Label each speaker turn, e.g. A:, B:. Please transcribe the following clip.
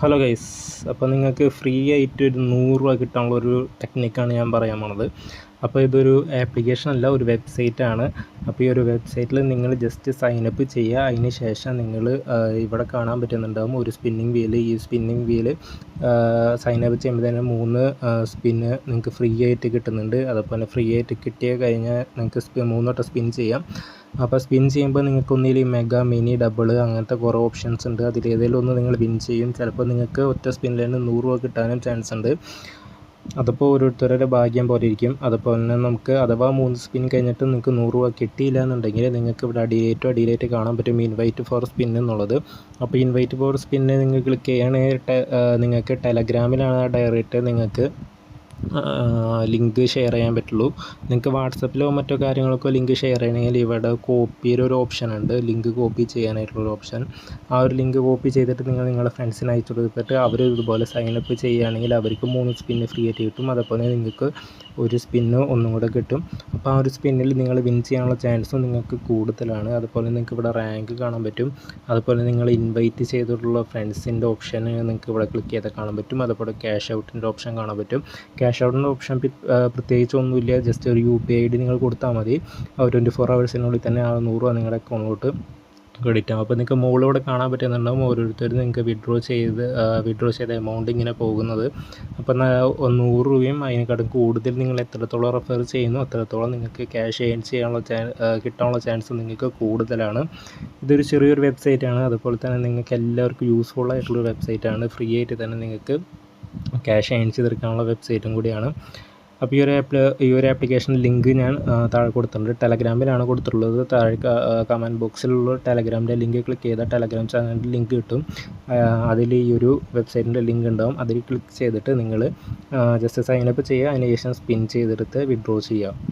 A: Hello guys, അപ്പോൾ നിങ്ങൾക്ക് free ആയിട്ട് ഒരു 100 രൂപ കിട്ടാനുള്ളൊരു ടെക്നിക്കാണ് ഞാൻ പറയാൻ പോണത്. അപ്പോൾ ഇതൊരു ആപ്ലിക്കേഷൻ അല്ല, ഒരു വെബ്സൈറ്റാണ്. അപ്പോൾ ഈ ഒരു വെബ്സൈറ്റിൽ നിങ്ങൾ ജസ്റ്റ് സൈനപ്പ് ചെയ്യുക. അതിന് ശേഷം നിങ്ങൾ ഇവിടെ കാണാൻ പറ്റുന്നുണ്ടാകും ഒരു സ്പിന്നിങ് വീല്. ഈ സ്പിന്നിങ് വീല് സൈനപ്പ് ചെയ്യുമ്പോൾ തന്നെ 3 സ്പിന്ന് നിങ്ങൾക്ക് ഫ്രീ ആയിട്ട് കിട്ടുന്നുണ്ട്. അതുപോലെ ഫ്രീ ആയിട്ട് കിട്ടിയ കഴിഞ്ഞാൽ നിങ്ങൾക്ക് 3 വട്ടം സ്പിൻ ചെയ്യാം. അപ്പോൾ സ്പിൻ ചെയ്യുമ്പോൾ നിങ്ങൾക്ക് ഒന്നിൽ മെഗാ, മിനി, ഡബിൾ അങ്ങനത്തെ കുറേ ഓപ്ഷൻസ് ഉണ്ട്. അതിലേതെങ്കിലും ഒന്ന് നിങ്ങൾ വിൻ ചെയ്യും. ചിലപ്പോൾ നിങ്ങൾക്ക് ഒറ്റ സ്പിന്നിൽ തന്നെ 100 രൂപ കിട്ടാനും ചാൻസ് ഉണ്ട്. അതിപ്പോൾ ഓരോരുത്തരുടെ ഭാഗ്യം പോലെ ഇരിക്കും. അതുപോലെ തന്നെ നമുക്ക് അഥവാ 3 സ്പിൻ കഴിഞ്ഞിട്ട് നിങ്ങൾക്ക് 100 രൂപ കിട്ടിയില്ല എന്നുണ്ടെങ്കിൽ നിങ്ങൾക്ക് ഇവിടെ അടിയിലായിട്ട് കാണാൻ പറ്റും ഇൻവൈറ്റ് ഫോർ സ്പിൻ എന്നുള്ളത്. അപ്പോൾ ഇൻവൈറ്റ് ഫോർ സ്പിന്ന് നിങ്ങൾ ക്ലിക്ക് ചെയ്യുകയാണെങ്കിൽ നിങ്ങൾക്ക് ടെലഗ്രാമിലാണ് ഡയറക്റ്റ് നിങ്ങൾക്ക് ലിങ്ക് ഷെയർ ചെയ്യാൻ പറ്റുള്ളൂ. നിങ്ങൾക്ക് വാട്സപ്പിലോ മറ്റോ കാര്യങ്ങളൊക്കെ ലിങ്ക് ഷെയർ ചെയ്യണമെങ്കിൽ ഇവിടെ കോപ്പിയൊരു ഓപ്ഷൻ ഉണ്ട്, ലിങ്ക് കോപ്പി ചെയ്യാനായിട്ടുള്ളൊരു ഓപ്ഷൻ. ആ ഒരു ലിങ്ക് കോപ്പി ചെയ്തിട്ട് നിങ്ങൾ നിങ്ങളുടെ ഫ്രണ്ട്സിന് അയച്ചു കൊടുത്തിട്ട് അവർ ഇതുപോലെ സൈനപ്പ് ചെയ്യുകയാണെങ്കിൽ അവർക്ക് 3 സ്പിന്ന് ഫ്രീ ആയിട്ട് കിട്ടും. അതുപോലെ നിങ്ങൾക്ക് ഒരു സ്പിന്ന് ഒന്നും കൂടെ കിട്ടും. അപ്പോൾ ആ ഒരു സ്പിന്നിൽ നിങ്ങൾ വിൻ ചെയ്യാനുള്ള ചാൻസും നിങ്ങൾക്ക് കൂടുതലാണ്. അതുപോലെ നിങ്ങൾക്ക് ഇവിടെ റാങ്ക് കാണാൻ പറ്റും. അതുപോലെ നിങ്ങൾ ഇൻവൈറ്റ് ചെയ്തിട്ടുള്ള ഫ്രണ്ട്സിൻ്റെ ഓപ്ഷൻ നിങ്ങൾക്ക് ഇവിടെ ക്ലിക്ക് ചെയ്താൽ കാണാൻ പറ്റും. അതുപോലെ ക്യാഷ് ഔട്ടിൻ്റെ ഓപ്ഷൻ കാണാൻ പറ്റും. ക്യാഷ് ഔട്ടിൻ്റെ ഓപ്ഷൻ പ്രത്യേകിച്ച് ഒന്നുമില്ല, ജസ്റ്റ് ഒരു UPI ID നിങ്ങൾ കൊടുത്താൽ മതി. 24 ഹവേഴ്സിനുള്ളിൽ തന്നെ ആ 100 രൂപ നിങ്ങളുടെ അക്കൗണ്ടിലോട്ട് ക്രെഡിറ്റ് ആവും. അപ്പോൾ നിങ്ങൾക്ക് മുകളിലൂടെ കാണാൻ പറ്റുന്നുണ്ടാവും ഓരോരുത്തരും നിങ്ങൾക്ക് വിഡ്രോ ചെയ്ത എമൗണ്ട് ഇങ്ങനെ പോകുന്നത്. അപ്പോൾ 100 രൂപയും അതിനെക്കാട്ടും കൂടുതൽ നിങ്ങൾ എത്രത്തോളം റെഫർ ചെയ്യുന്നു അത്രത്തോളം നിങ്ങൾക്ക് ക്യാഷ് ഏൺ കിട്ടാനുള്ള ചാൻസ് നിങ്ങൾക്ക് കൂടുതലാണ്. ഇതൊരു ചെറിയൊരു വെബ്സൈറ്റാണ്. അതുപോലെ തന്നെ നിങ്ങൾക്ക് എല്ലാവർക്കും യൂസ്ഫുൾ ആയിട്ടുള്ളൊരു വെബ്സൈറ്റാണ്. ഫ്രീ ആയിട്ട് തന്നെ നിങ്ങൾക്ക് ക്യാഷ് ഏൺ ചെയ്തെടുക്കാനുള്ള വെബ്സൈറ്റും കൂടിയാണ്. അപ്പോൾ ഈ ഒരു ആപ്ലിക്കേഷൻ ലിങ്ക് ഞാൻ താഴെ കൊടുത്തിട്ടുണ്ട്. ടെലഗ്രാമിലാണ് കൊടുത്തിട്ടുള്ളത്. താഴെ കമൻറ്റ് ബോക്സിലുള്ള ടെലഗ്രാമിൻ്റെ ലിങ്ക് ക്ലിക്ക് ചെയ്താൽ ടെലഗ്രാം ചാനലിൻ്റെ ലിങ്ക് കിട്ടും. അതിൽ ഈ ഒരു വെബ്സൈറ്റിൻ്റെ ലിങ്ക് ഉണ്ടാവും. അതിൽ ക്ലിക്ക് ചെയ്തിട്ട് നിങ്ങൾ ജസ്റ്റ് സൈനപ്പ് ചെയ്യുക. അതിന് ശേഷം സ്പിൻ ചെയ്തെടുത്ത് വിഡ്രോ ചെയ്യുക.